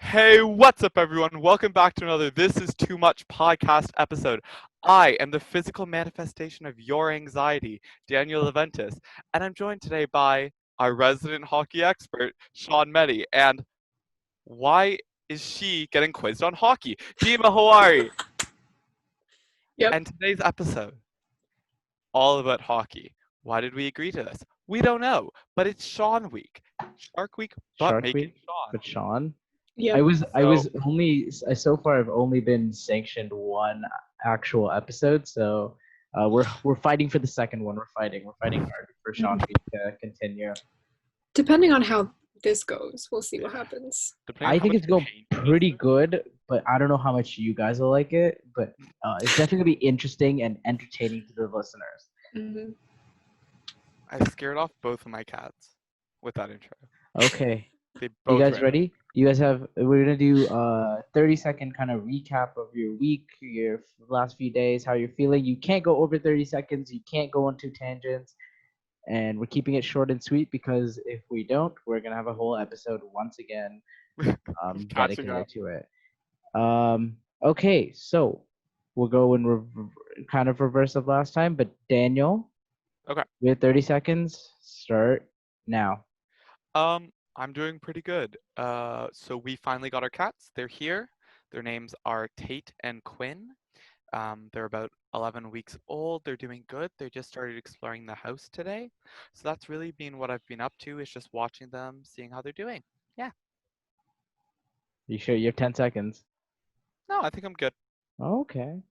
Hey, what's up, everyone? Welcome back to another This Is Too Much podcast episode. I am the physical manifestation of your anxiety, Daniel Leventis, and I'm joined today by our resident hockey expert, Shaan. And why is she getting quizzed on hockey? Dima, how are you? Yep. And today's episode, all about hockey. Why did we agree to this? We don't know, but it's Shaan Week. Shark Week, but Shark make it Week, Shaan. but Sean. Yep. I was only so far I've only been sanctioned one actual episode, so we're fighting for the second one. We're fighting hard for Sean to continue. Depending on how this goes, we'll see what happens. Depending on I how think much it's going pain he pretty goes good, but I don't know how much you guys will like it. But it's definitely gonna be interesting and entertaining to the listeners. Mm-hmm. I scared off both of my cats with that intro. Okay. They You both guys ran. ready? You guys we're gonna do 30-second kind of recap of your week, your last few days, how you're feeling. You can't go over 30 seconds, you can't go on two tangents, and we're keeping it short and sweet because if we don't, we're gonna have a whole episode once again Catching dedicated up. to it. Okay, so we'll go in kind of reverse of last time, but Daniel, Okay. we have 30 seconds. Start now. I'm doing pretty good. So we finally got our cats. They're here. Their names are Tate and Quinn. They're about 11 weeks old. They're doing good. They just started exploring the house today. So that's really been what I've been up to, is just watching them, seeing how they're doing. Yeah. You sure you have 10 seconds? No, I think I'm good. Okay.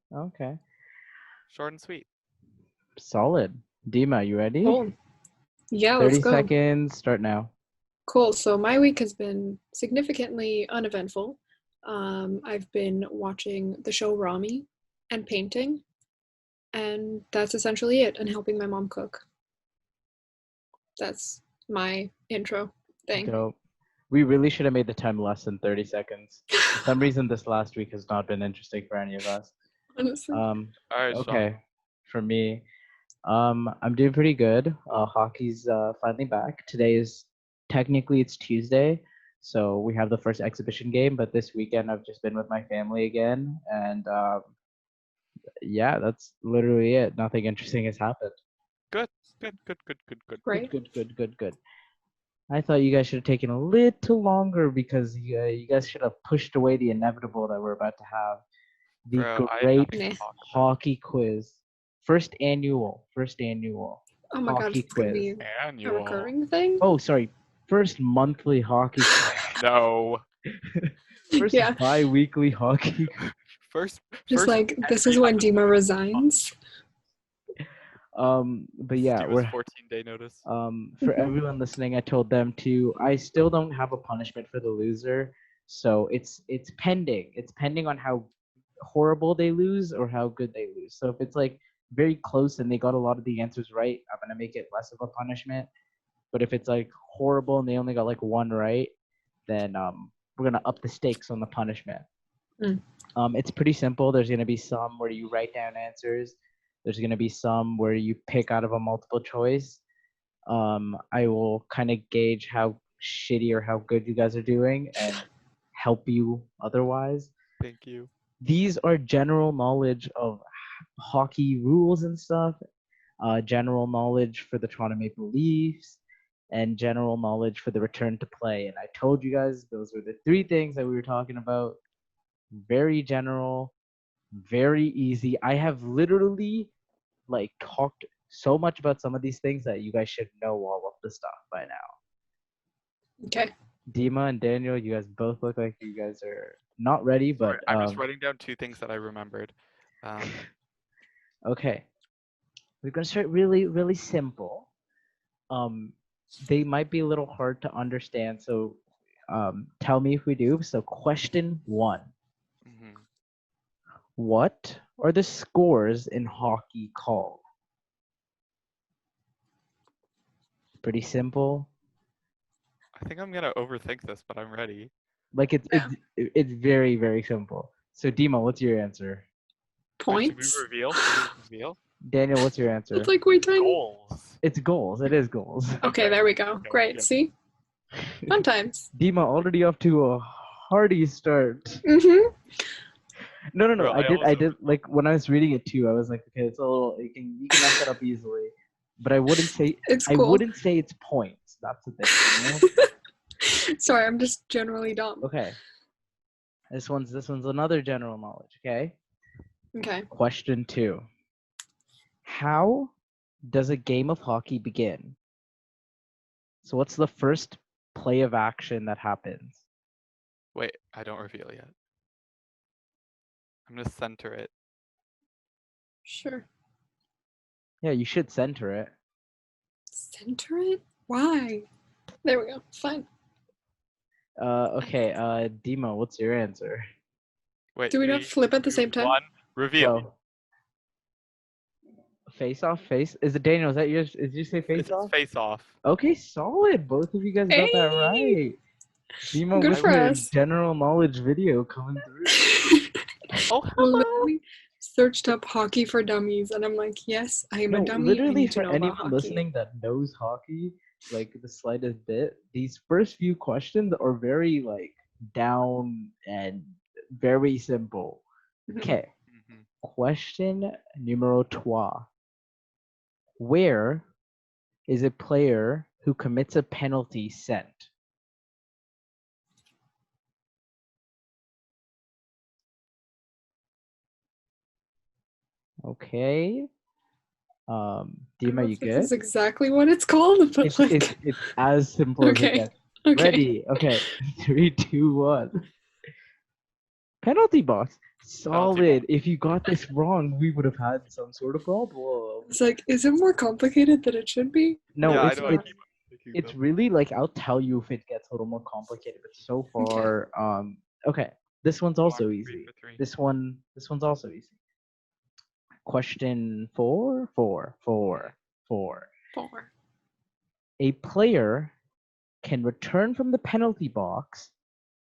Short and sweet. Solid. Dima, you ready? Cool. Yeah, 30 let's go. seconds. Start now. Cool. So my week has been significantly uneventful. I've been watching the show Rami and painting, and that's essentially it, and helping my mom cook. That's my intro thing. Dope. We really should have made the time less than 30 seconds. For some reason, this last week has not been interesting for any of us. Honestly. All right, Sean. Okay. For me, I'm doing pretty good. Hockey's finally back. Today is technically it's Tuesday, so we have the first exhibition game. But this weekend I've just been with my family again, and yeah, that's literally it. Nothing interesting has happened. Good. Right. Good. I thought you guys should have taken a little longer because you guys should have pushed away the inevitable that we're about to have. The Bro, I had great nothing to talk about. hockey quiz. First annual Oh my gosh, hockey it's gonna quiz. be a Annual. recurring thing. Oh, sorry. First monthly hockey quiz. No. First Yeah. bi-weekly hockey quiz. First. Just like this is when Dima resigns. But yeah, Steve's we're 14-day notice. for everyone listening, I told them to. I still don't have a punishment for the loser, so it's pending. It's pending on how horrible they lose or how good they lose. So if it's like very close and they got a lot of the answers right, I'm gonna make it less of a punishment. But if it's like horrible and they only got like one right, then we're gonna up the stakes on the punishment. Mm. It's pretty simple. There's gonna be some where you write down answers. There's gonna be some where you pick out of a multiple choice. I will kind of gauge how shitty or how good you guys are doing and help you otherwise. Thank you. These are general knowledge of hockey rules and stuff, general knowledge for the Toronto Maple Leafs, and general knowledge for the return to play. And I told you guys those were the three things that we were talking about. Very general, very easy. I have literally like talked so much about some of these things that you guys should know all of the stuff by now. Okay. Dima and Daniel, you guys both look like you guys are not ready, but Sorry, I'm just writing down two things that I remembered. Okay. We're gonna start really simple. They might be a little hard to understand, so tell me if we do. So question 1. Mhm. What are the scores in hockey called? Pretty simple. I think I'm gonna overthink this, but I'm ready. Like it's very simple. So Dima, what's your answer? Wait, Points. should we reveal? Reveal? Daniel, what's your answer? It's like way tiny. Goals. It's goals. It is goals. Okay, there we go. Okay, Great. yeah. See? Fun times. Dima already up to a party start. Mm-hmm. No. Bro, I did. almost Like when I was reading it too. I was like, okay, it's a little. You can mess it up easily, but I wouldn't say. It's I cool. wouldn't say it's points. That's the thing. Sorry, I'm just generally dumb. Okay. This one's another general knowledge. Okay. Okay. Question 2. How does a game of hockey begin? So what's the first play of action that happens? Wait, I don't reveal yet. I'm gonna center it. Sure. Yeah, you should center it. Center it? Why? There we go. Fine. Okay. Dima, what's your answer? Wait, Do we not 3, flip at the 2, same time? 1, reveal. Go. Face off. Is it Daniel? Is that yours? Did you say face This is off? face off. Okay, solid. Both of you guys got that right. Dima Good with for your us. general knowledge video coming through. Oh, I hello. literally searched up hockey for dummies, and I'm like, yes, I am a No, dummy. I literally need to for know about anyone hockey. listening that knows hockey, like the slightest bit, these first few questions are very like down and very simple. Mhm. Okay, Mhm. question numero 3. Where is a player who commits a penalty sent? Okay. I don't Dima, know you if this good? is exactly what it's called, but It's like, it's as simple as it okay, gets. okay. Ready? Okay. 3, 2, 1. Penalty box. Penalty Solid. box. If you got this wrong, we would have had some sort of problem. It's like, is it more complicated than it should be? No, Yeah, I it's know. I it's keep on thinking it's so. really like I'll tell you if it gets a little more complicated, but so far, okay. This one's Come on, also 3 easy. for 3. This one's also easy. Question 4. Four. A player can return from the penalty box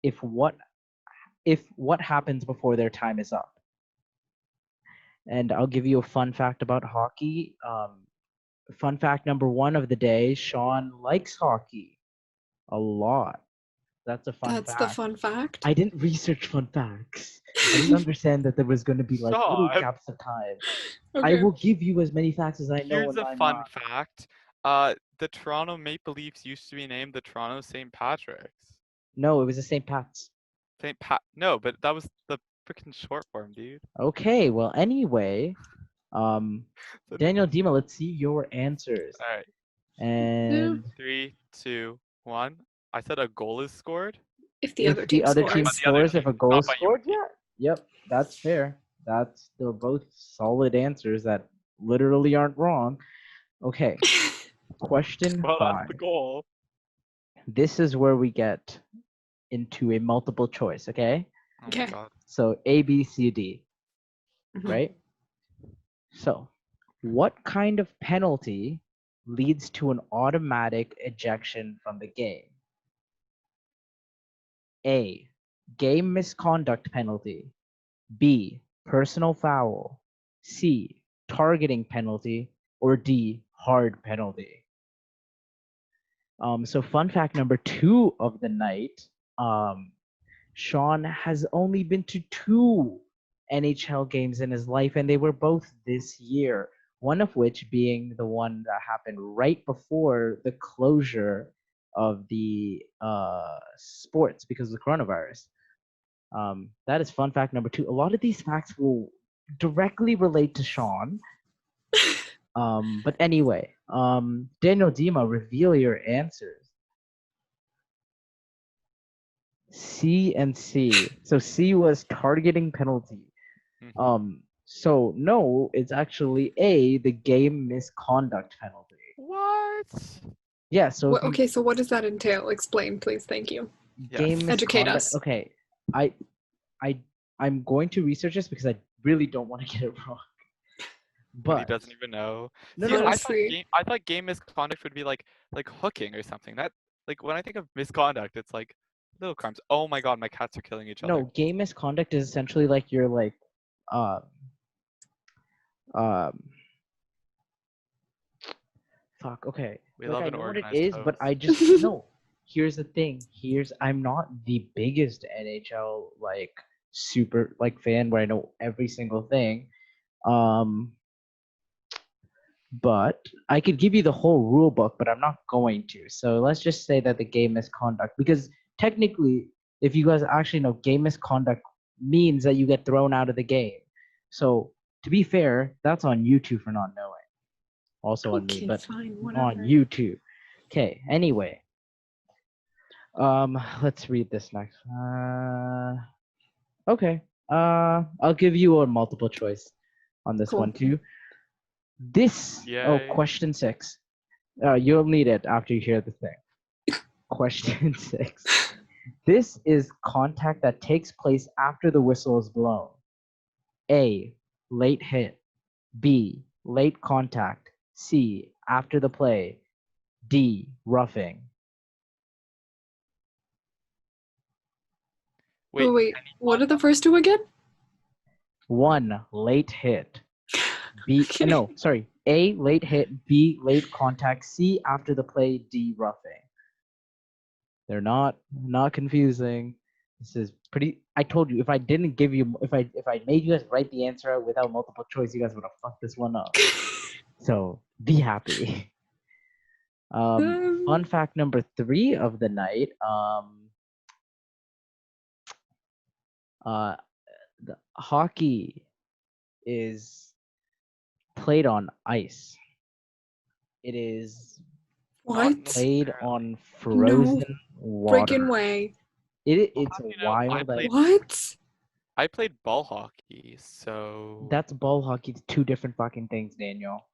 if what happens before their time is up. And I'll give you a fun fact about hockey. Fun fact number 1 of the day: Shaan likes hockey a lot. That's a fun That's the fact. fun fact. I didn't research fun facts. I didn't understand that there was going to be like little Sean, gaps of time. I Okay. will give you as many facts as I know here's in a my fun mind. fact. The Toronto Maple Leafs used to be named the Toronto St. Patrick's. No, it was the St. Pat's. St. Pat. No, but that was the freaking short form, dude. Okay, well, anyway, So- Daniel, Dima, let's see your answers. All right, And 3, 2, 1. I said a goal is scored. If the other if the team other scores. team But the other scores, if team, a goal not is by your scored, team. yeah, yep, that's fair. They're both solid answers that literally aren't wrong. Okay, question Well, 5. that's the goal. This is where we get into a multiple choice, okay? Oh Okay. my god. So A, B, C, D, Mhm. right? So, what kind of penalty leads to an automatic ejection from the game? A, game misconduct penalty. B, personal foul. C, targeting penalty. Or D, hard penalty. So fun fact number 2 of the night, Shaan has only been to 2 NHL games in his life, and they were both this year. One of which being the one that happened right before the closure of the sports because of the coronavirus. That is fun fact number 2. A lot of these facts will directly relate to Shaan. But anyway, Daniel, Dima, reveal your answers. C and C. So C was targeting penalty. Mhm. So no, it's actually A, the game misconduct penalty. What? Yeah, so Well, if you okay, so what does that entail? Explain, please. Thank you. game Yes. Educate misconduct. us. Okay, I I'm going to research this because I really don't want to get it wrong. When he But doesn't even know. no, See, no, no. Honestly. I thought game misconduct would be like hooking or something. That like when I think of misconduct, it's like little crimes. Oh my god, my cats are killing each No, other. game misconduct is essentially like you're like, uh, um, fuck. Okay, We like love I an know what it organized is, but host. I just no. here's the thing. I'm not the biggest NHL super fan where I know every single thing. But I could give you the whole rule book, but I'm not going to. So let's just say that the game misconduct, because technically, if you guys actually know, game misconduct means that you get thrown out of the game. So to be fair, that's on you two for not knowing. Also on me, Okay, but fine, on whatever. you two. Okay. Anyway, let's read this next. Okay. I'll give you a multiple choice on this Cool. one too. Yay. Question 6. You'll need it after you hear the thing. Question 6. This is contact that takes place after the whistle is blown. A. Late hit. B. Late contact. C. After the play. D. Roughing. Wait, Wait, what are the first two again? 1. Late hit. B. Okay. No, sorry. A. Late hit. B. Late contact. C. After the play. D. Roughing. They're not confusing. This is pretty. I told you if I didn't give you if I made you guys write the answer out without multiple choice, you guys would have fucked this one up. So be happy. Fun fact number 3 of the night. The hockey is played on ice. It is What? played on frozen water. Freaking way. It's You know, wild. What? I played ball hockey, so That's ball hockey. It's 2 different fucking things, Daniel.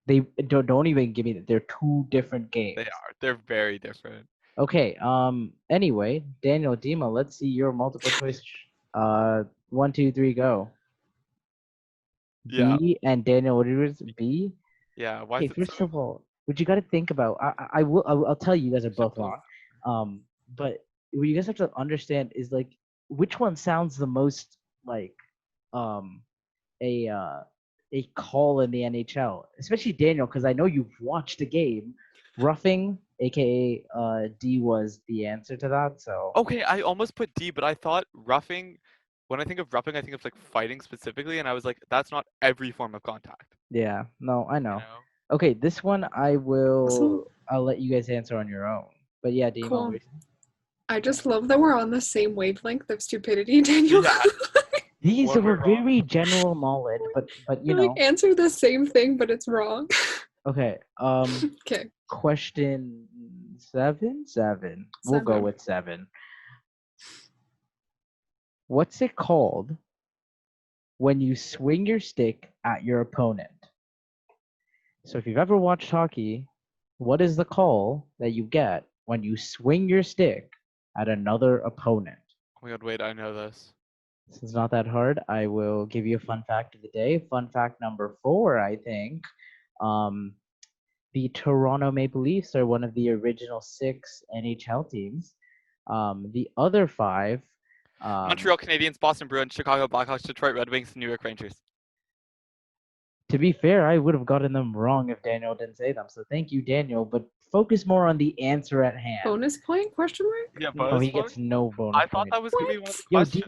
They don't even give me that. They're 2 different games. they are. They're very different. Okay. Anyway, Daniel, Dima, let's see your multiple choice. 1, 2, 3, go. Yeah. B and Daniel, what is it? B? Yeah. Why Okay, is it first so of all, what you got to think about, I'll tell you, you guys are both simple? wrong. But what you guys have to understand is like which one sounds the most like um a call in the NHL, especially Daniel, because I know you've watched the game. Roughing, aka D, was the answer to that. So Okay, I almost put D, but I thought roughing. When I think of roughing, I think of like fighting specifically, and I was like, that's not every form of contact. yeah, no, I You know. know? Okay, this one Also, I'll let you guys answer on your own. But yeah, Dima, cool. what- I just love that we're on the same wavelength of stupidity, Daniel. Yeah. these When are we're wrong. very general knowledge, but you We like know. answer the same thing, but it's wrong. Okay. Okay. Question 7. We'll go 7. with 7. What's it called when you swing your stick at your opponent? So if you've ever watched hockey, what is the call that you get when you swing your stick at another opponent? Oh my god, wait, I know this. This is not that hard. I will give you a fun fact of the day. Fun fact number 4, I think. The Toronto Maple Leafs are one of the original 6 NHL teams. The other 5. Montreal Canadiens, Boston Bruins, Chicago Blackhawks, Detroit Red Wings, New York Rangers. To be fair, I would have gotten them wrong if Daniel didn't say them. So thank you, Daniel. But focus more on the answer at hand. Bonus point? Question mark? Yeah, No, bonus he point? gets no bonus I thought point. that was gonna be one of the Yo, questions.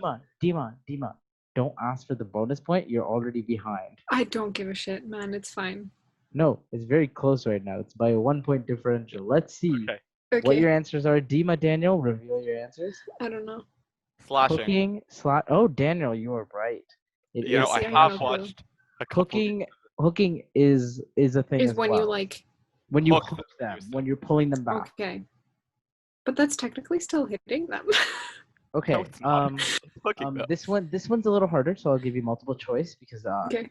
Dima, don't ask for the bonus point. You're already behind. I don't give a shit, man. It's fine. No, it's very close right now. It's by a 1-point differential. Let's see Okay. what Okay. your answers are. Dima, Daniel, reveal your answers. I don't know. Slashing. Oh, Daniel, you were right. It You know, is I See, I have have no clue. watched a couple hooking is a thing Is as when well. you like. when you hook hook them, them, use when them. you're pulling them back. Okay. But that's technically still hitting them. Okay. No, it's not. Hooking them. This one's a little harder, so I'll give you multiple choice because Okay.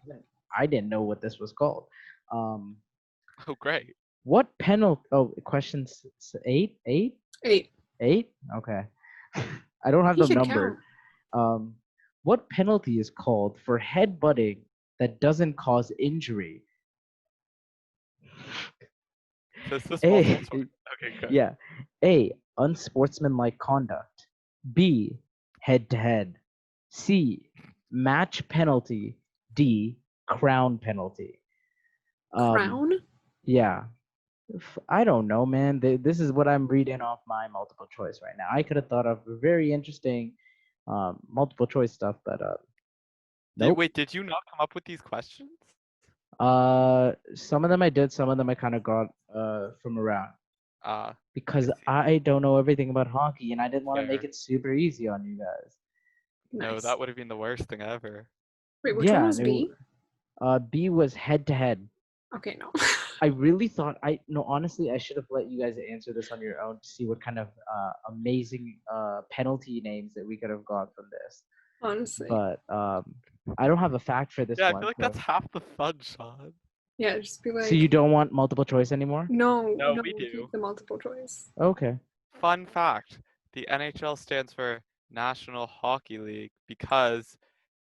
I didn't know what this was called. Oh, great. What penalty? Oh, questions 8. 8. 8. Okay. I don't have He them can numbered. count. What penalty is called for headbutting that doesn't cause injury? This is A. multiple choice. Okay, good. Yeah. A. Unsportsmanlike conduct. B. Head to head. C. Match penalty. D. Crown penalty. Crown? Yeah. I don't know, man. This is what I'm reading off my multiple choice right now. I could have thought of very interesting multiple choice stuff, but nope. Wait, did you not come up with these questions? Some of them I did, some of them I kind of got from around because see. I don't know everything about hockey, and I didn't want to make Fair. it super easy on you guys. No, Nice. that would have been the worst thing ever. Wait, which one was and B? B was head to head. Okay, no. I really thought honestly I should have let you guys answer this on your own to see what kind of amazing penalty names that we could have got from this. Honestly. But I don't have a fact for this Yeah, one. I feel like so. that's half the fun, Shaan. Yeah, just be like. So you don't want multiple choice anymore? No, we do. keep the multiple choice. Okay. Fun fact: the NHL stands for National Hockey League because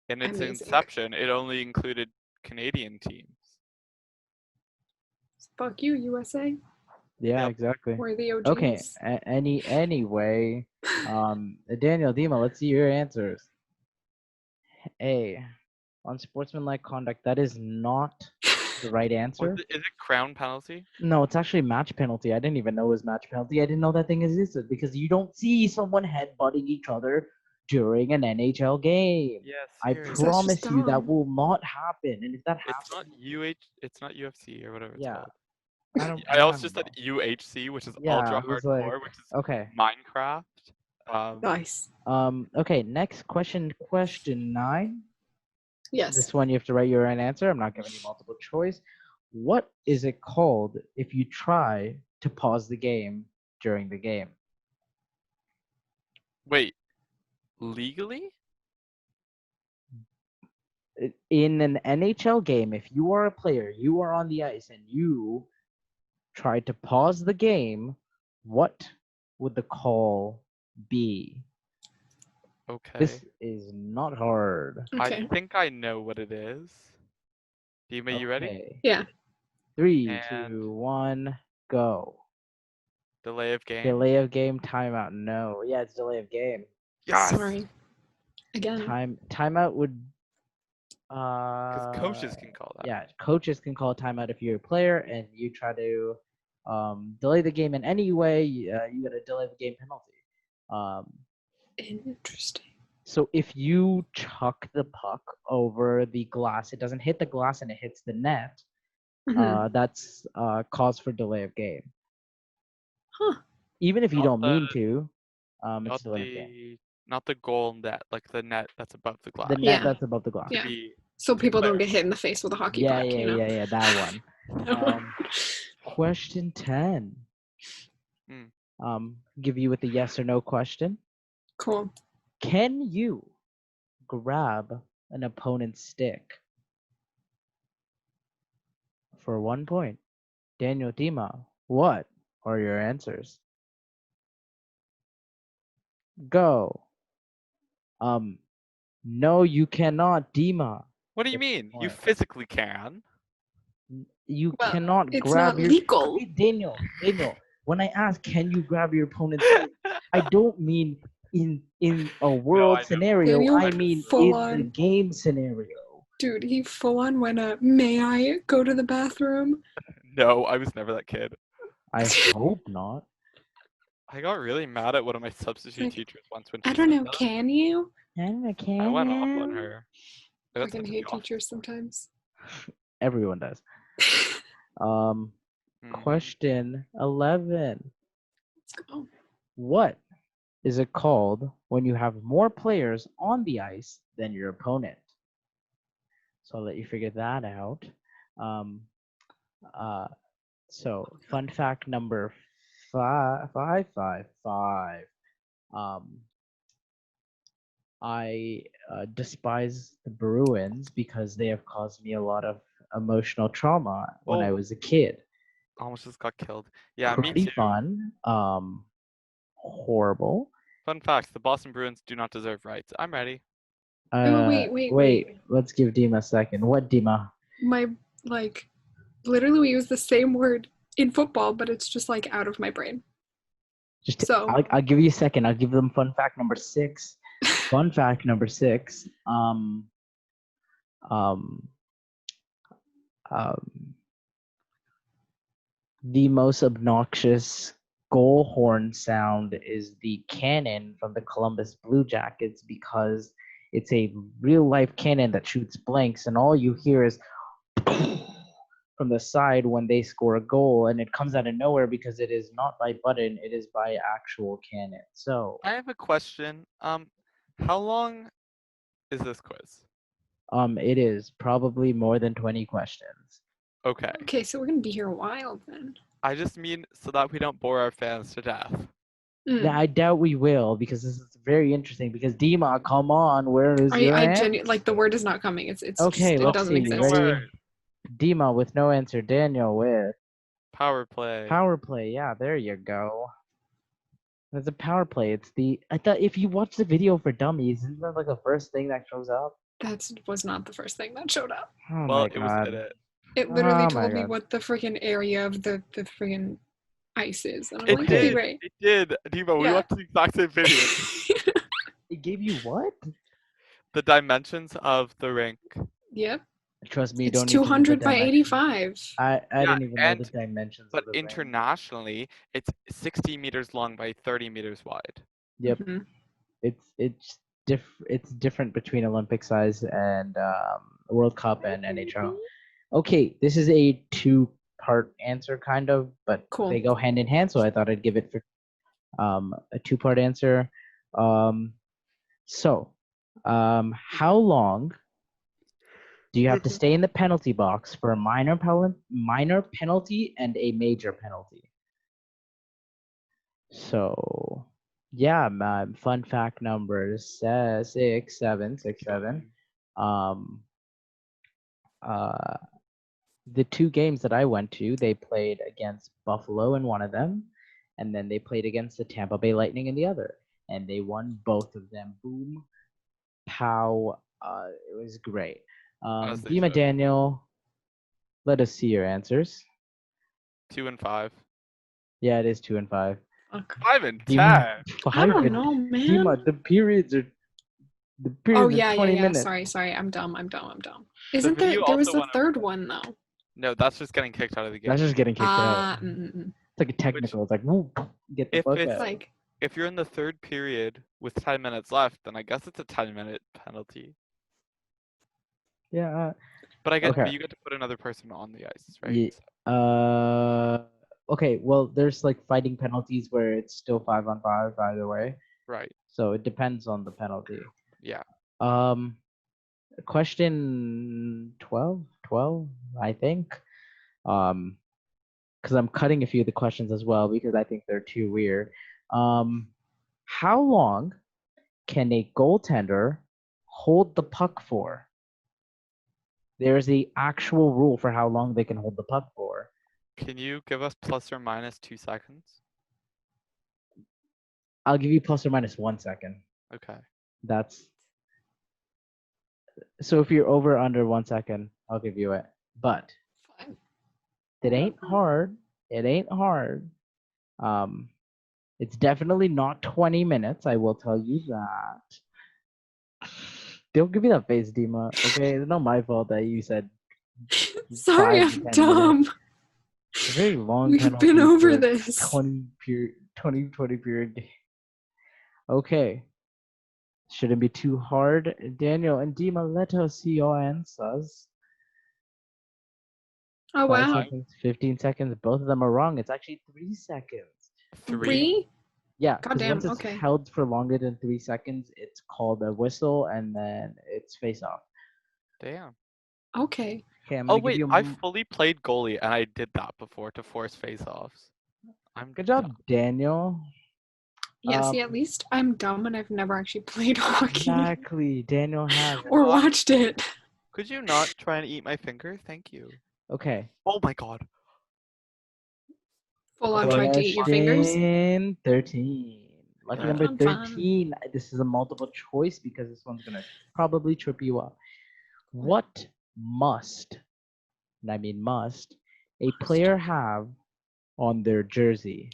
in its Amazing. inception it only included Canadian teams. Fuck you, USA. Yeah, Yep. exactly. We're the OGs. Okay. Anyway, Daniel, Dima, let's see your answers. A, on sportsmanlike conduct, that is not the right answer. Is it crown penalty? No, it's actually match penalty. I didn't even know it was match penalty. I didn't know that thing existed because you don't see someone headbutting each other during an NHL game. Yes. I promise you that will not happen. And if that happens, It's not UFC or whatever it's yeah, called. I also just know. said UHC, which is Yeah, ultra I was hardcore, like, which is okay. Minecraft. Nice. Okay, next question. Question 9. Yes. This one you have to write your own answer. I'm not giving you multiple choice. What is it called if you try to pause the game during the game? Wait, legally? In an NHL game, if you are a player, you are on the ice, and you try to pause the game, what would the call be? Okay. This is not hard. Okay. I think I know what it is. Dima, you ready? Yeah. 3, And 2, 1, go. delay of game. Delay of game, timeout. No. Yeah, it's delay of game. Yes. Sorry. Again. Timeout would. Because coaches can call that. Yeah, coaches can call timeout if you're a player and you try to delay the game in any way. You got a delay the game penalty. Interesting. So if you chuck the puck over the glass, it doesn't hit the glass and it hits the net. That's cause for delay of game. Huh. Even if you don't mean to, Not it's delay of game. Not the goal net, like the net that's above the glass. The net that's above the glass. Yeah. So people don't get hit in the face with a hockey puck. Yeah, that one. Question 10. Give you with a yes or no question. Cool. Can you grab an opponent's stick for 1 point? Daniel, Dima, what are your answers? Go. No, you cannot, Dima. What do you mean? You physically can. You cannot it's grab not your legal. Wait, Daniel. When I ask, can you grab your opponent's stick? I don't mean in a world scenario. Daniel I mean full in the game scenario. Dude, he full on went up. May I go to the bathroom? No, I was never that kid. I hope not. I got really mad at one of my substitute teachers once when she I don't know. said that. Can you? I went off on her. I fucking hate teachers sometimes. Everyone does. Question 11. Let's go. What is it called when you have more players on the ice than your opponent? So I'll let you figure that out. So fun fact number 555. I despise the Bruins because they have caused me a lot of emotional trauma when I was a kid. Almost just got killed. Yeah, Pretty me too. fun. Horrible. Fun fact: the Boston Bruins do not deserve rights. I'm ready. Wait. Let's give Dima a second. What, Dima? Literally we use the same word in football, but it's just out of my brain. I'll give you a second. I'll give them fun fact number 6. Fun fact number 6. The most obnoxious goal horn sound is the cannon from the Columbus Blue Jackets because it's a real life cannon that shoots blanks, and all you hear is from the side when they score a goal, and it comes out of nowhere because it is not by button, it is by actual cannon. So, I have a question. How long is this quiz? it is probably more than 20 questions. Okay. Okay, so we're gonna be here a while then. I just mean so that we don't bore our fans to death. Now, I doubt we will because this is very interesting. Because Dima, come on, where is your answer? Like the word is not coming. It's Okay, just, it let's doesn't see. exist. Ready? Dima with no answer. Daniel with Power play. power play. Yeah, there you go. There's a power play. It's the I thought if you watch the video for dummies, isn't that like the first thing that shows up? That was not the first thing that showed up. Oh Well, my it was in god. it. It literally Oh my told me god. what the freaking area of the freaking ice is, and I'm It like, okay, did. great. It did. Dima, we Yeah. watched the exact same video. It gave you what? The dimensions of the rink. Yep. Trust me, you It's don't need to know the 200 by dimensions. 85. I Yeah, didn't even know the and dimensions but of the ring. internationally, it's 60 meters long by 30 meters wide. Yep. Mhm. It's different between Olympic size and World Cup and NHL. Okay, this is a two-part answer kind of, but Cool. they go hand in hand, so I thought I'd give it for a two-part answer. How long do you have to stay in the penalty box for a minor penalty and a major penalty? So, yeah, fun fact numbers 6, 7, 6, 7. Uh, the two games that I went to, they played against Buffalo in one of them, and then they played against the Tampa Bay Lightning in the other, and they won both of them. Boom, pow! It was great. As they Dima should. Daniel, let us see your answers. 2 and 5. Yeah, it is 2 and 5. Fuck. 5 and 10. Dima, I 5 don't and know, man. Dima, the periods are Oh yeah, 20 minutes. Sorry. I'm dumb. The Isn't video there was also a went third over. one though? No, that's just getting kicked out of the game. That's just getting kicked out. Mm-mm. It's like a technical. It's like, woo, get the If fuck it's out. Like, if you're in the third period with 10 minutes left, then I guess it's a 10-minute penalty. Yeah. But I guess Okay. you get to put another person on the ice, right? Yeah. Okay. Well, there's like fighting penalties where it's still 5-on-5 either way. Right. So it depends on the penalty. Yeah. Question 12, I think. Because I'm cutting a few of the questions as well because I think they're too weird. How long can a goaltender hold the puck for? There's the actual rule for how long they can hold the puck for. Can you give us plus or minus 2 seconds? I'll give you plus or minus 1 second. Okay. That's so if you're over under 1 second, I'll give you it. But fine. it ain't hard. It ain't hard. It's definitely not 20 minutes. I will tell you that. Don't give me that face, Dima. Okay, it's not my fault that you said. Sorry, 5 to I'm 10 dumb. minutes. A very long We've penalty been over for a this. 20 period game. Okay. Shouldn't be too hard. Daniel and Dima, let us see your answers. Oh 5 wow. seconds, 15 seconds. Both of them are wrong. It's actually 3 seconds. 3? Yeah, because Goddamn, once it's okay. held for longer than 3 seconds, it's called a whistle, and then it's face off. Damn. Okay. Okay, I'm Oh gonna give wait, you. I fully played goalie and I did that before to force face-offs. I'm Good job, dumb. Daniel. Yeah, see, at least I'm dumb and I've never actually played hockey. Exactly, Daniel has. Or watched it. Could you not try and eat my finger? Thank you. Okay. Oh my god. Full on tried to eat your fingers. Question 13. Lucky Yeah. number Fun, fun. 13. This is a multiple choice because this one's gonna probably trip you up. What must, and I mean must, a player have on their jersey?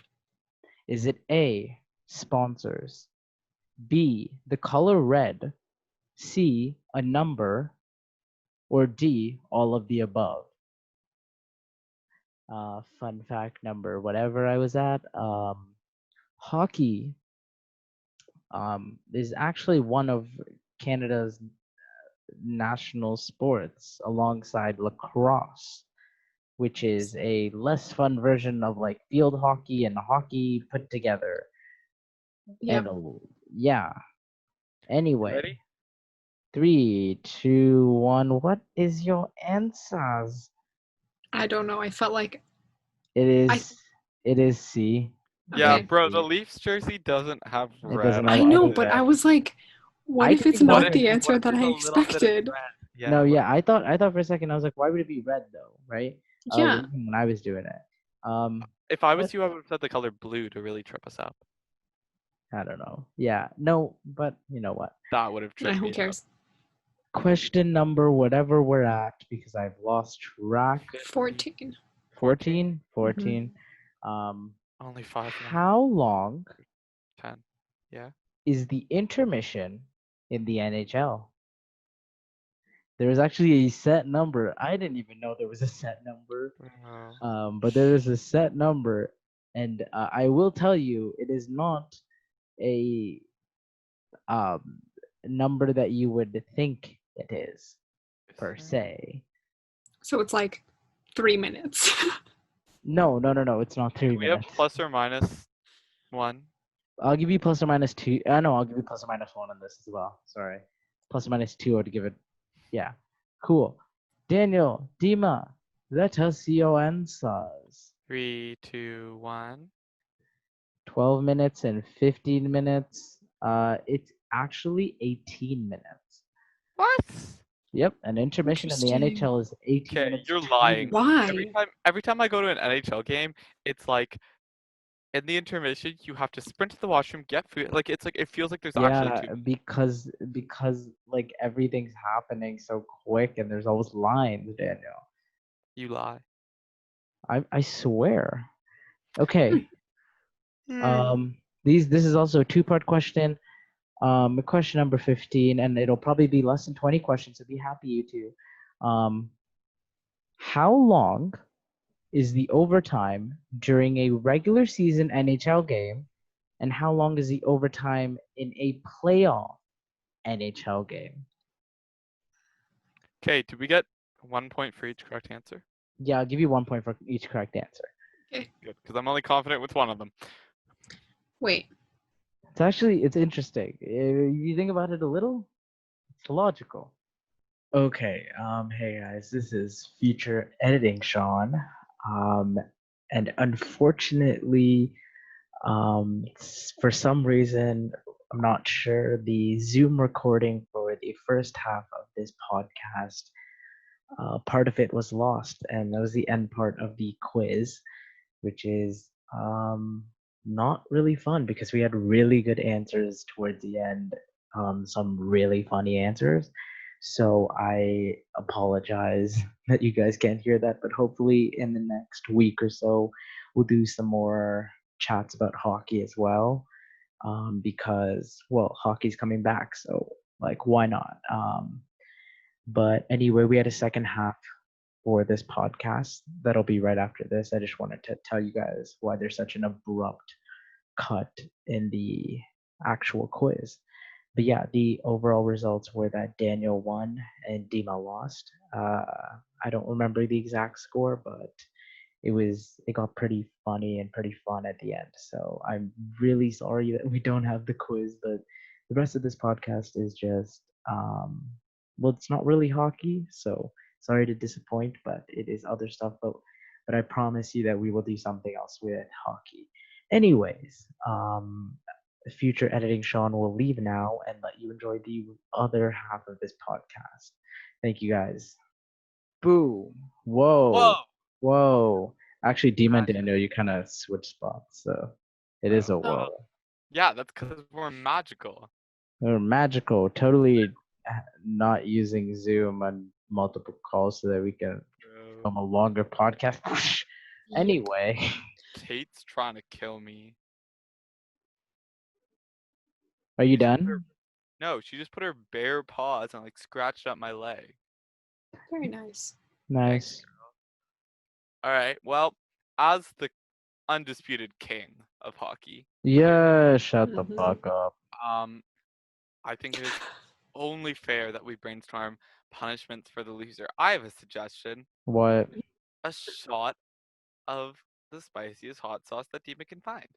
Is it A, sponsors, B, the color red, C, a number, or D, all of the above? Fun fact number whatever I was at. Hockey is actually one of Canada's national sports alongside lacrosse, which is a less fun version of like field hockey and hockey put together. Yep. Yeah. Anyway, Ready? 3, 2, 1. What is your answers? I don't know. I felt like It is. It is C. Yeah, okay. bro, the Leafs jersey doesn't have It red doesn't on have I any know, it. but I red. was like, what I if didn't it's even What not if, the understand. what answer if that there's I a little bit of expected? red? Yeah, No, what yeah, I thought for a second I was like, why would it be red though, right? Yeah. When I was doing it. if I But was you, I would have said the color blue to really trip us up. I don't know. Yeah, no, but you know what? That would have tripped Who me up. cares? Question number whatever we're at because I've lost track. 14. 14? Mm-hmm. 14. Only 5 left. How long 10. Yeah. is the intermission in the NHL? There is actually a set number. I didn't even know there was a set number. But there is a set number, and I will tell you, it is not a um, number that you would think it is per se. So it's like 3 minutes. No. It's not 3 We have minutes. plus or minus 1. I'll give you plus or minus 2. No, I'll give you plus or minus 1 on this as well. Sorry, plus or minus 2. I'd give it. Yeah, cool. Daniel, Dima, let us see your answers. 3, 2, 1. 12 minutes and 15 minutes. It's actually 18 minutes. What? Yep, an intermission in the Interesting. NHL is 18 Okay, minutes. you're lying. Why? Every time I go to an NHL game, it's like in the intermission you have to sprint to the washroom, get food. Like it's like it feels like there's actually Yeah, 2 minutes. because like everything's happening so quick and there's always lines, Daniel. You lie. I swear. Okay. Hmm. This is also a two-part question. Question number 15, and it'll probably be less than 20 questions, so be happy, you two. How long is the overtime during a regular season NHL game, and how long is the overtime in a playoff NHL game? Okay, do we get 1 point for each correct answer? Yeah, I'll give you 1 point for each correct answer. Okay. Good, because I'm only confident with one of them. Wait. It's interesting. If you think about it a little, it's logical. Okay, hey guys, this is future editing Shaan. And unfortunately, for some reason, I'm not sure, the Zoom recording for the first half of this podcast, part of it was lost, and that was the end part of the quiz, which is not really fun because we had really good answers towards the end, some really funny answers. So I apologize that you guys can't hear that, but hopefully in the next week or so, we'll do some more chats about hockey as well, because, well, hockey's coming back, so like, why not? But anyway, we had a second half for this podcast that'll be right after this. I just wanted to tell you guys why there's such an abrupt cut in the actual quiz. But yeah, the overall results were that Daniel won and Dima lost. I don't remember the exact score, but it got pretty funny and pretty fun at the end. So I'm really sorry that we don't have the quiz, but the rest of this podcast is just well, it's not really hockey, so sorry to disappoint, but it is other stuff. But I promise you that we will do something else with hockey. Anyways, future editing Shaan will leave now and let you enjoy the other half of this podcast. Thank you guys. Boom. Whoa. Whoa. Actually, Dima and Daniel, you kind of switch spots, so it is a whoa. Yeah, that's because we're magical. They're magical. Totally not using Zoom on multiple calls so that we can film a longer podcast. Anyway. Kate's trying to kill me. Are you done? No, she just put her bare paws and like scratched up my leg. Very nice. Nice. All right. Well, as the undisputed king of hockey, Yeah, shut the Mhm. fuck up. I think it is only fair that we brainstorm punishments for the loser. I have a suggestion: What? a shot of the spiciest hot sauce that Dima can find.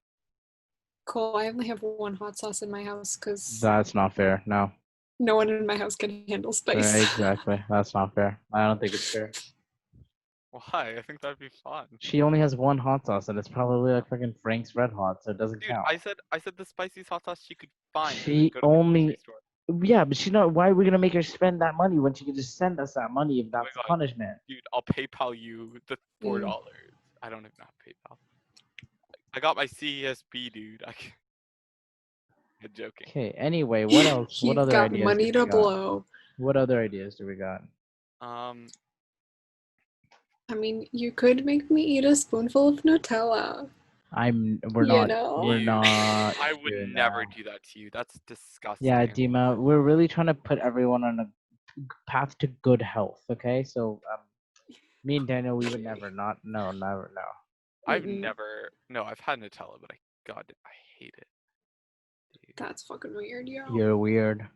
Cole, I only have one hot sauce in my house because That's not fair. No. no one in my house can handle spice. Exactly. That's not fair. I don't think it's fair. Why? I think that'd be fun. She only has one hot sauce, and it's probably like freaking Frank's Red Hot, so it doesn't Dude, count. I said the spiciest hot sauce she could find. And then She go to the grocery only. store. Yeah, but she's not. Why are we gonna make her spend that money when she can just send us that money if Oh my that's the God. punishment? Dude, I'll PayPal you the $4. I don't even have PayPal. I got my CESB, dude. I'm joking. Okay. Anyway, what else? What You've other got ideas money do we to got? blow. What other ideas do we got? I mean, you could make me eat a spoonful of Nutella. We're You not. know? We're Dude, not I would doing never that. do that to you. That's disgusting. Yeah, Dima, we're really trying to put everyone on a path to good health. Okay, so me and Daniel, we would never. Not. No. Never. No. I've Mm-mm. never. No, I've had Nutella, but God, I hate it. Dude. That's fucking weird, yo. You're weird.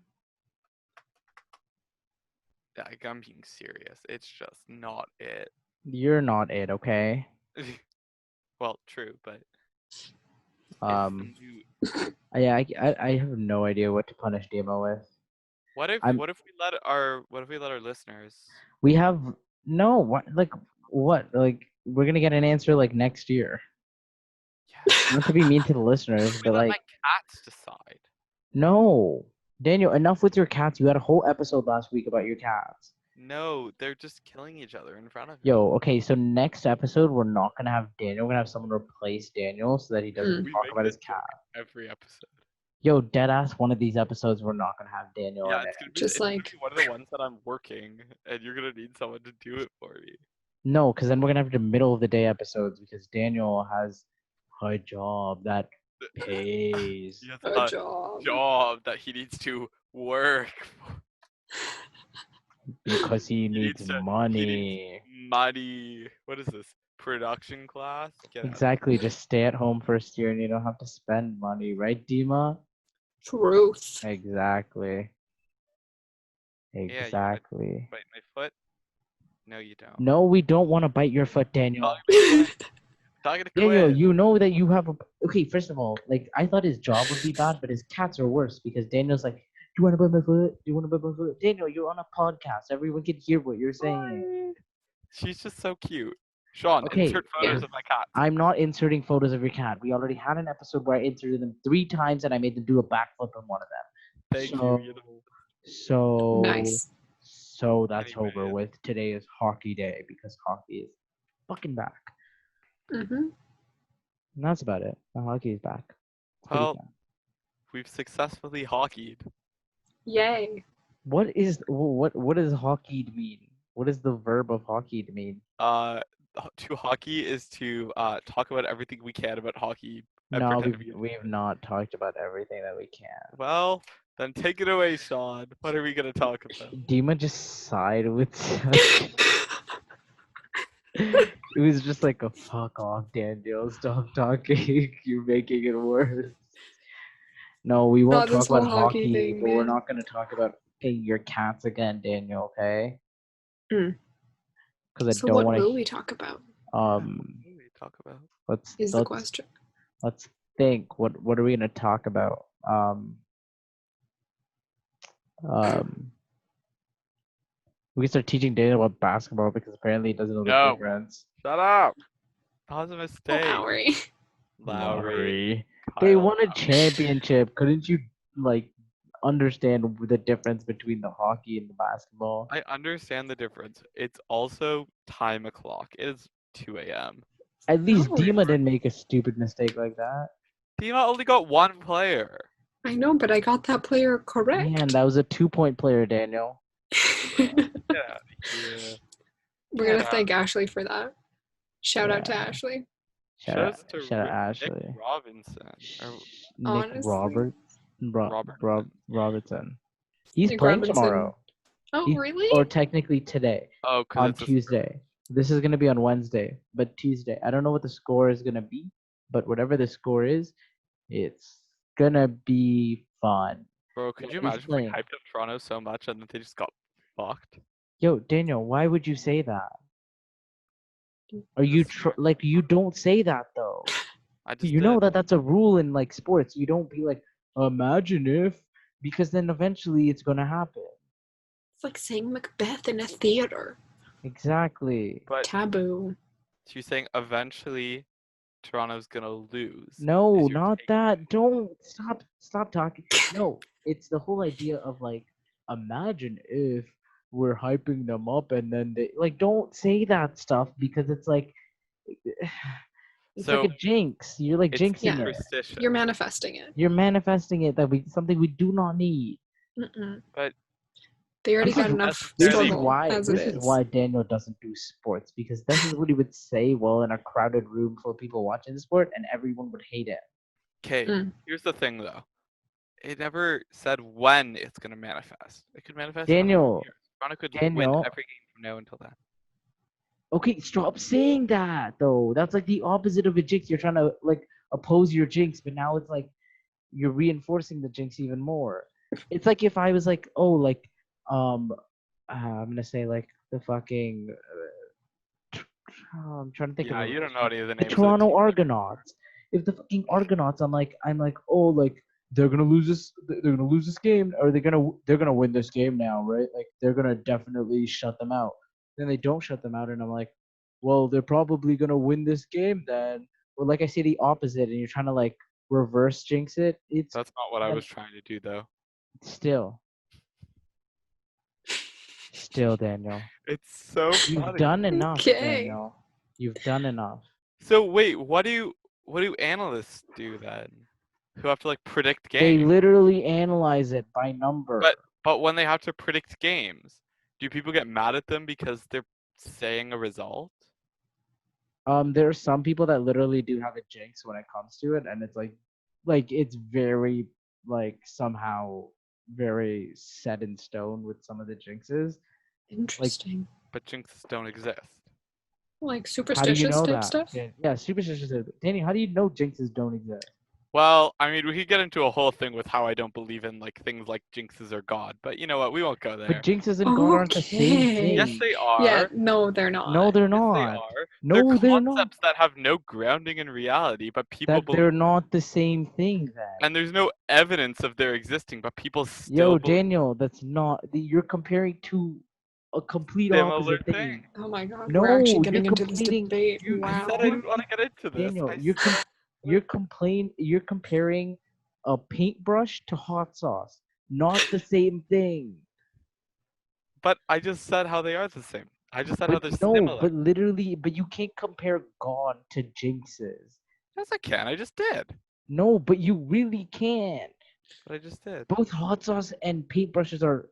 Like, I'm being serious. It's just not it. You're not it. Okay. Well, true, but Um. it's new. Yeah. I have no idea what to punish Dima with. What if I'm. what if we let our listeners? We have no. What? Like what? Like we're gonna get an answer like next year. Yes. Not to be mean to the listeners, We but let like my cats decide. no. Daniel, enough with your cats. You had a whole episode last week about your cats. No, they're just killing each other in front of me. Yo, okay, so next episode we're not gonna have Daniel. We're gonna have someone replace Daniel so that he doesn't We talk make about his this joke cat. every episode. Yo, deadass, one of these episodes we're not gonna have Daniel Yeah, in it. Just it's gonna like- be one of the ones that I'm working, and you're gonna need someone to do it for me. No, because then we're gonna have the middle of the day episodes because Daniel has a job that pays. He has A a job. job that he needs to work for. Because he needs needs to- money. Money. What is this? Production class? Get out. Exactly, just stay at home first year and you don't have to spend money, right, Dima? Truth. Exactly. Yeah, you wanna Exactly. bite my foot? No, you don't. No, we don't want to bite your foot, Daniel. Not gonna Daniel, quit. you know that you have a. Okay, first of all, like I thought his job would be bad, but his cats are worse because Daniel's like, "Do you want to bite my foot? Do you want to bite my foot?" Daniel, you're on a podcast. Everyone can hear what you're saying. She's just so cute. Shaan, Okay, insert photos yeah. of my cat. I'm not inserting photos of your cat. We already had an episode where I inserted them 3 times and I made them do a backflip on one of them. Thank So, you. so, Nice. so that's over Anyways. with. Today is hockey day because hockey is fucking back. Mm-hmm. And that's about it. The hockey is back. It's pretty Well, fun. we've successfully hockeyed. Yay. What does hockey mean? What does the verb of hockey mean? To hockey is to talk about everything we can about hockey. And No, pretend to be we've not talked about everything that we can. Well, then take it away, Shaan. What are we gonna talk about? Dima just sighed with such. It was just like a fuck off, Daniel. Stop talking. You're making it worse. No, we won't Not this talk about whole hockey hockey, thing, but we're man. not going to talk about fucking your cats again, Daniel. Okay? Mm. Because I So don't what want will to. we talk about? What do we talk about? Is the question. Let's think. What are we going to talk about? We can start teaching Daniel about basketball because apparently he doesn't know the No. difference. Shut up. That was a Oh, mistake. Lowry. Lowry. They Kyle won a Lowry. championship. Couldn't you like understand the difference between the hockey and the basketball? I understand the difference. It's also time o'clock. It is 2 a.m. At least No. Dima didn't make a stupid mistake like that. Dima only got one player. I know, but I got that player correct. Man, that was a 2-point player, Daniel. Get out of here. We're gonna Yeah. thank Ashley for that. Shout out to Yeah. Ashley. Shout out to shout out Nick Ashley. Robinson. Or Nick Honestly. Robertson. He's Nick playing Robinson. tomorrow. Oh, really? Or technically today. oh, On because it's Tuesday. This is gonna be on Wednesday, but Tuesday. I don't know what the score is gonna be, but whatever the score is, it's gonna be fun. Bro, could you Who's imagine if we playing? hyped up Toronto so much and then they just got fucked? Yo, Daniel, why would you say that? Are you Just, like you don't say that though? I just You know did. that that's a rule in like sports. You don't be like, imagine if, because then eventually it's gonna happen. It's like saying Macbeth in a theater. Exactly. But Taboo. so you're saying eventually Toronto's gonna lose? No, Is your not take? that. Don't stop talking. No, it's the whole idea of like, imagine if we're hyping them up and then they like don't say that stuff because it's like it's like So a jinx. You're like it's jinxing Yeah. it. superstition. You're manifesting it. You're manifesting it that we something we do not need. Mm-mm. But They already This got is enough this is necessarily struggle why as it this is is. why Daniel doesn't do sports because this is what he would say while in a crowded room full of people watching the sport and everyone would hate it. okay. Mm. Here's the thing though. It never said when it's gonna manifest. It could manifest in 100 Daniel, years. Toronto could win Daniel, every game from now until then. okay, stop saying that though. That's like the opposite of a jinx. You're trying to like oppose your jinx, but now it's like you're reinforcing the jinx even more. It's like if I was like, oh, like, um, I'm gonna say like the fucking. I'm trying to think of Yeah, a you real don't know team. any of the The names of the Toronto teams. Argonauts. If the fucking Argonauts, I'm like, oh, like they're gonna lose this. They're gonna lose this game, or they're gonna win this game now, right? Like they're gonna definitely shut them out. Then they don't shut them out, and I'm like, well, they're probably gonna win this game then. Or like I say the opposite, and you're trying to like reverse jinx it. It's That's not what I and was trying to do though. still, still, Daniel, It's so you've funny. done enough, Okay. Daniel. You've done enough. So wait, what do analysts do then? Who have to like predict They games? literally analyze it by number. But when they have to predict games, do people get mad at them because they're saying a result? There are some people that literally do have a jinx when it comes to it, and it's like it's very like somehow very set in stone with some of the jinxes. Interesting. But jinxes don't exist. Like How do you superstitious know type that? stuff? Yeah, superstitious. Danny, how do you know jinxes don't exist? Well, I mean, we could get into a whole thing with how I don't believe in like things like jinxes or God, but you know what? We won't go there. But jinxes and God aren't the same Okay. Yes, thing. they are. Yeah, no, they're No, not. they're Yes, they not. are. They're No, they're not. concepts that have no grounding in reality, but people That believe, they're not the same thing then. and there's no evidence of their existing, but people still Yo, believe Daniel, that's not. You're comparing two a complete similar opposite thing. thing. Oh my god, we're actually No, you're getting into this complaining. debate. You I Wow. said I didn't want to get into this. Daniel, I said, you're comparing a paintbrush to hot sauce. Not the same thing. but I just said how they are the same. I just said how But they're no, similar. but literally, but you can't compare God to jinxes. Yes, I can. I just did. No, but you really can't. But I just did. Both hot sauce and paintbrushes are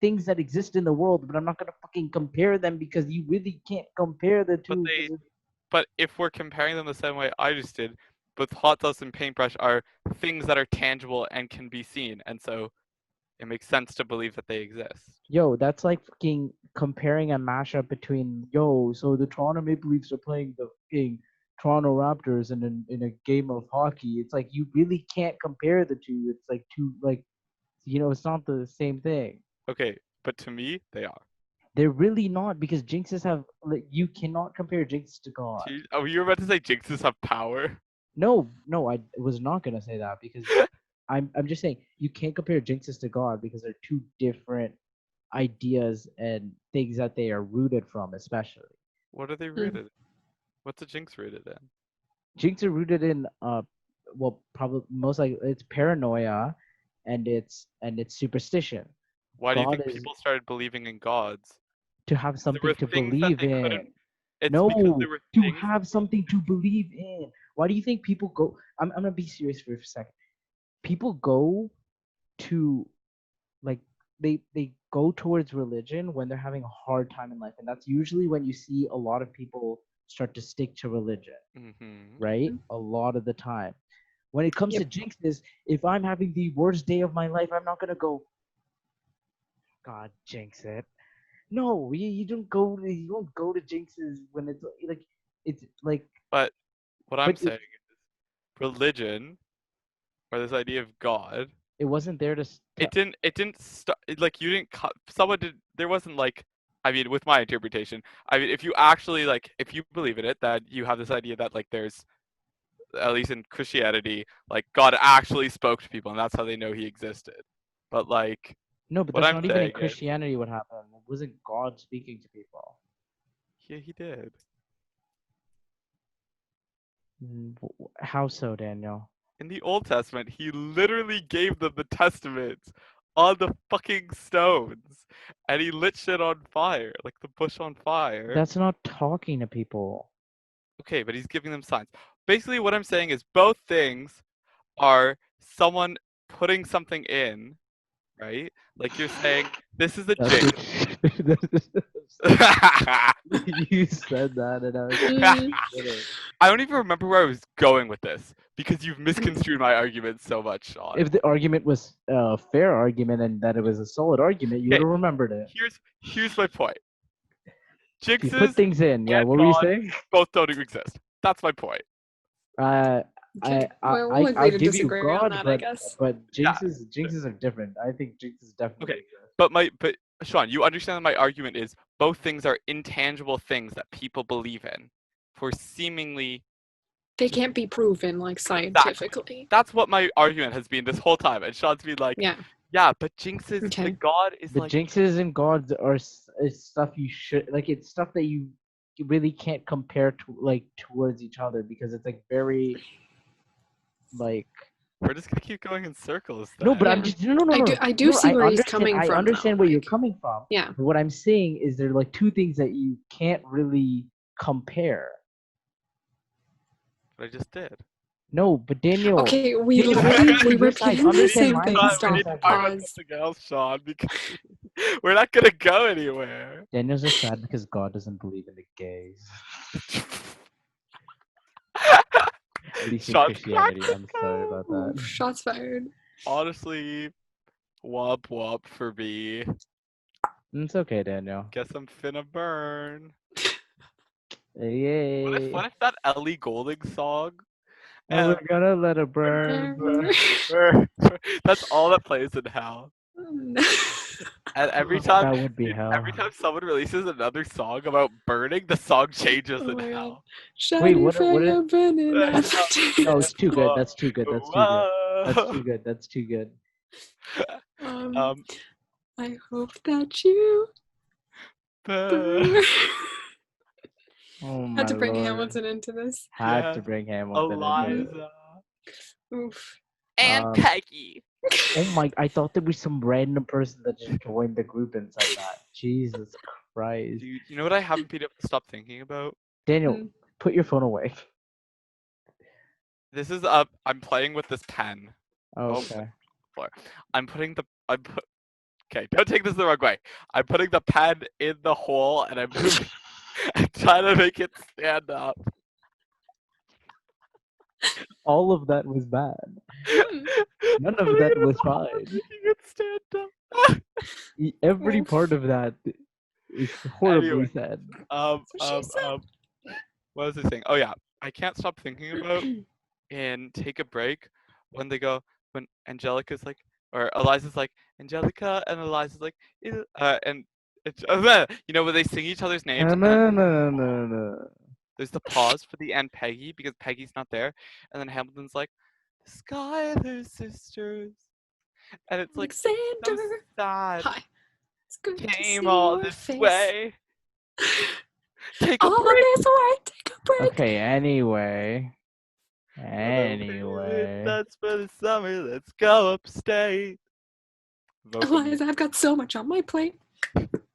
things that exist in the world, but I'm not gonna fucking compare them because you really can't compare the But two. but if we're comparing them the same way I just did, both hot sauce and paintbrush are things that are tangible and can be seen, and so it makes sense to believe that they exist. Yo, that's like fucking comparing a mashup between so the Toronto Maple Leafs are playing the fucking Toronto Raptors in a game of hockey. It's like you really can't compare the two. It's like two like it's not the same thing. Okay, but to me, they are. They're really not because jinxes have like you cannot compare jinxes to God. Oh, you were about to say jinxes have power? No, I was not gonna say that because I'm just saying you can't compare jinxes to God because they're two different ideas and things that they are rooted from, especially. What are they rooted in? What's a jinx rooted in? Jinx are rooted in well probably most like it's paranoia and it's superstition. Why do you God think is people started believing in gods? to have There were something to things that believe they in. couldn't. It's because No, there were to things. have something to believe in. Why do you think people go I'm gonna be serious for a second. People go to like they go towards religion when they're having a hard time in life, and that's usually when you see a lot of people start to stick to religion, Mm-hmm. right? A lot of the time when it comes to Yep. jinxes, if I'm having the worst day of my life, I'm not gonna go, God jinx it. No, you don't go to Jinx's when it's like But what I'm but saying is religion or this idea of God, it wasn't there to it didn't start like you didn't someone did there wasn't like I mean with my interpretation, I mean if you actually like if you believe in it that you have this idea that like there's at least in Christianity, like God actually spoke to people and that's how they know he existed. But like No, but what that's I'm not even in saying is Christianity what happened. It wasn't God speaking to people. yeah, he did. How so, Daniel? In the Old Testament, he literally gave them the testaments on the fucking stones. And he lit shit on fire, like the bush on fire. That's not talking to people. Okay, but he's giving them signs. Basically, what I'm saying is both things are someone putting something in, right? Like you're saying, this is a That's jinx. You said that, and I was Mm, kidding. I don't even remember where I was going with this because you've misconstrued my argument so much, Sean. If the argument was a fair argument and that it was a solid argument, you would Okay, have remembered it. here's my point. You put Jinxes things in. Yeah, and what were you God saying? both don't exist. That's my point. Uh, okay. Well, we'll I'll agree to give you disagree on God, that, I guess. but Yeah. jinxes are different. I think jinxes definitely Okay. exist. But Sean, you understand that my argument is both things are intangible things that people believe in for seemingly They can't be proven like exactly. scientifically. That's what my argument has been this whole time. And Sean's been like, Yeah. yeah, but jinxes the Okay. God is The like jinxes and gods are is stuff you should like. It's stuff that you really can't compare to like towards each other because it's like very like we're just gonna keep going in circles then. no. But I'm Yeah. just no. I do see where he's I coming from, understand though. where you're Like, coming from. yeah. But what I'm saying is there are like two things that you can't really compare. But I just did. No, but Daniel. Okay, we Daniel, literally hold on to we're your side. repeating the Understand same my thing. side We for a need Stop. to talk about second. Pause. something else, Sean, because we're not gonna go anywhere. Daniel's just sad because God doesn't believe in the gays. At least in Sean, Christianity. I'm sorry about that. Oof, shots fired. honestly, womp womp for me. It's okay, Daniel. Guess I'm finna burn. Yay. What if that Ellie Goulding song? And we're gonna let it burn. That's all that plays in hell. And every time, That would be hell. every time someone releases another song about burning, the song changes Oh in my God. hell. Shiny what fire is- burning No, it's too good. That's too good. That's too good. That's Whoa. too good. That's too good. Um, I hope that you burn. burn. Oh my Had to bring lord. Hamilton into this. Had Yes. to bring Hamilton into it. Eliza. Oof. And Um, Peggy. Oh my! I thought there was some random person that just joined the group and said that. Jesus Christ. Dude, you know what I haven't been able to stop thinking about? Daniel, Mm. put your phone away. This is I'm playing with this pen. Oh, okay. Okay, don't take this the wrong way. I'm putting the pen in the hole and I'm moving and trying to make it stand up. All of that was bad. None of Putting that it in was the hole fine. and making it stand up. Every Oof. part of that is horribly Anyway. sad. She said. What was I saying? Oh yeah, I can't stop thinking about in Take a Break when they go when Angelica's like or Eliza's like Angelica and Eliza's like and it's, you know when they sing each other's names and then No. there's the pause for the end Peggy because Peggy's not there and then Hamilton's like the Schuyler sisters and it's like so Alexander. sad Hi. It's good to see came all your this face. way take a All break this way. Take a break. Okay, anyway. That's for the summer. Let's go upstate. Vote for me. Eliza, I've got so much on my plate.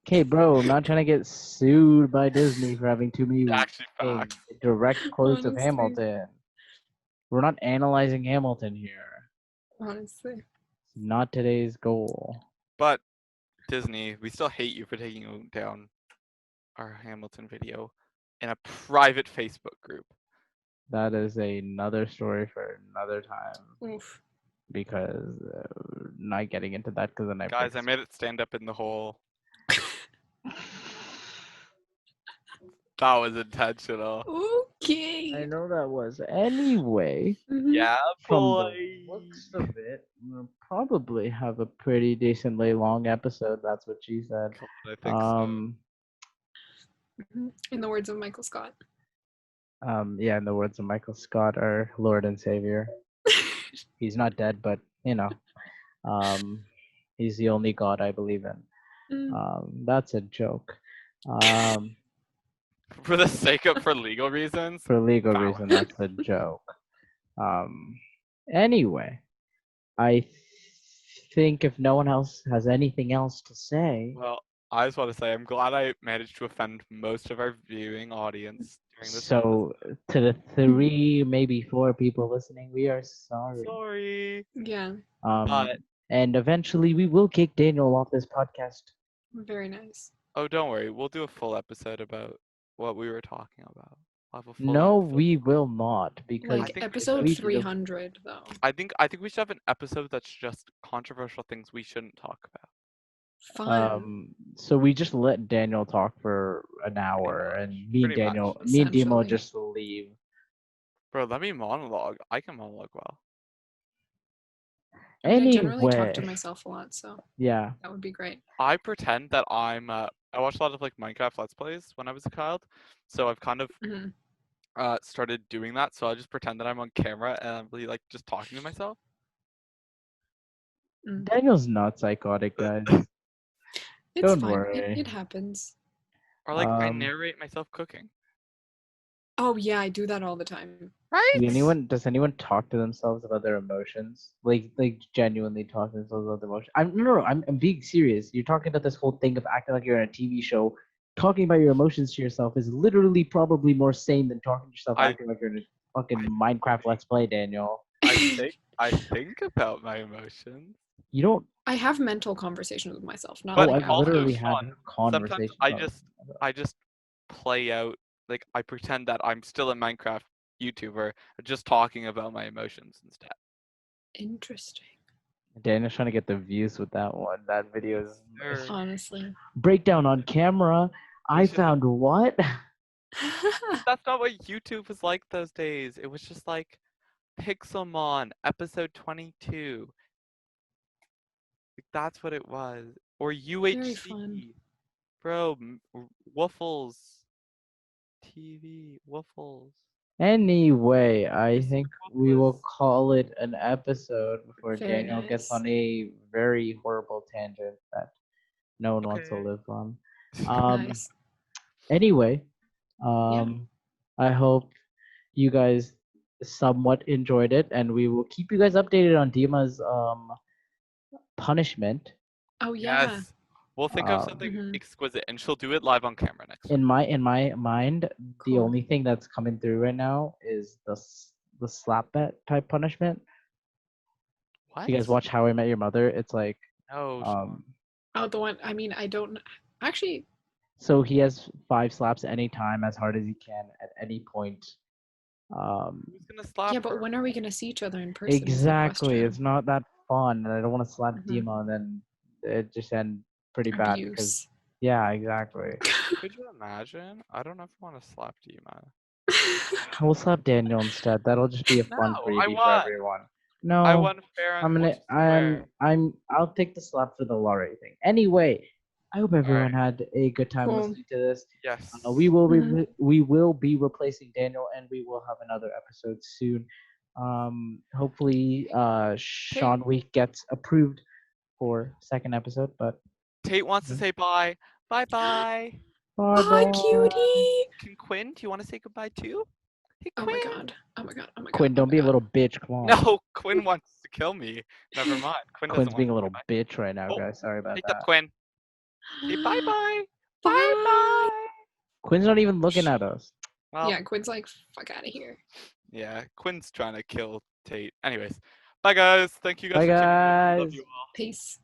Okay, bro, I'm not trying to get sued by Disney for having too many Actually, facts. direct quotes of Honestly. Hamilton. We're not analyzing Hamilton here. Honestly. Not today's goal. But Disney, we still hate you for taking down our Hamilton video in a private Facebook group. That is another story for another time. Oof. Because not getting into that because then Guys, I made it stand up in the hole. That was intentional. Okay. I know that was. Anyway, Mhm. Yeah, from boy. the looks of it, we'll probably have a pretty decently long episode. That's what she said. I think so. In the words of Michael Scott. Yeah, in the words of Michael Scott, our Lord and Savior. He's not dead, but he's the only God I believe in. That's a joke. For the sake of, for legal reasons. For legal Valid. reason, that's a joke. Anyway, I think if no one else has anything else to say, Well, I just want to say I'm glad I managed to offend most of our viewing audience during this so to the 3, maybe 4 people listening, we are episode. sorry. Sorry. Yeah. But And eventually we will kick Daniel off this podcast. Very nice. oh, don't worry. We'll do a full episode about what we were talking about. We'll have a full No, episode. we will not, because Like think episode we did a- 300 though. I think we should have an episode that's just controversial things we shouldn't talk about. Fun. So we just let Daniel talk for an hour, much, and me and pretty much. Daniel, me and Dimo Essentially. just leave. Bro, let me monologue. I can monologue well. I mean, I generally talk to Anyway, myself a lot, so yeah. that would be great. I pretend that I'm. I watched a lot of like Minecraft Let's Plays when I was a child, so I've kind of Mhm. started doing that. So I just pretend that I'm on camera and I'm really like just talking to myself. Daniel's not psychotic, guys. It's Don't fine. worry. It happens. Or like I Um, narrate myself cooking. Oh yeah, I do that all the time. Right? Does anyone talk to themselves about their emotions? Like genuinely talk to themselves about their emotions? I'm being serious. You're talking about this whole thing of acting like you're in a TV show. Talking about your emotions to yourself is literally probably more sane than talking to yourself acting like you're in a fucking Minecraft Let's Play, Daniel. I think about my emotions. You don't. I have mental conversations with myself, not But like I've out also, loud. literally Shaan, had sometimes conversations. I just play out, like I pretend that I'm still a Minecraft YouTuber, just talking about my emotions instead. Interesting. Daniel's trying to get the views with that one. That video is Sure. Honestly. breakdown on camera. I should- found what? That's not what YouTube was like those days. It was just like Pixelmon episode 22. Like, that's what it was. Or Very fun. UHC. Bro, Waffles. TV. Waffles. Anyway, I Just think like we will Waffles. call it an episode before Very Daniel gets nice. on a very horrible tangent that no one wants to Okay. live on. Nice. Anyway, I hope you guys somewhat enjoyed it, and we will keep you guys updated on Dima's punishment. Oh yeah. Yes. We'll think of something Mhm. exquisite, and she'll do it live on camera next time. In my mind, the Cool. only thing that's coming through right now is the slap bet type punishment. What? You guys watch How I Met Your Mother? It's like No, Shaan. Oh, the one. I mean, I don't actually. so he has 5 slaps any time as hard as he can at any point. Who's gonna slap Yeah, but her? when are we gonna see each other in person? is the Exactly. question. It's not that fun, and I don't want to slap Mhm. Dima and then it just end pretty bad because Abuse. yeah, exactly. Could you imagine? I don't know if I want to slap Dima. We'll slap Daniel instead. That'll just be a fun No, freebie I for won. everyone. I No, won fair and I'm gonna square. I'll take the slap for the lottery thing. Anyway, I hope everyone had a good time Cool. listening to this. Yes. We will Mhm. we will be replacing Daniel, and we will have another episode soon. Hopefully, Sean Week gets approved for second episode. But Tate wants to say bye. Bye bye. bye Bye, bye. cutie. Can Quinn, do you want to say goodbye too? Hey, Oh Quinn. my god. Oh my god. Oh my god. Quinn, oh don't my be a god. little bitch. Come on. No, Quinn wants to kill me. Never mind. Quinn doesn't Quinn's want being to a say little goodbye. bitch right now, Oh, guys. Sorry about picked that. up Quinn. Say bye bye. Bye. Bye bye. Quinn's not even looking at us. Well, Yeah, Quinn's like, fuck out of here. yeah, Quinn's trying to kill Tate. Anyways, bye guys. Thank you guys Bye, for tuning in. Love guys. you all. Peace.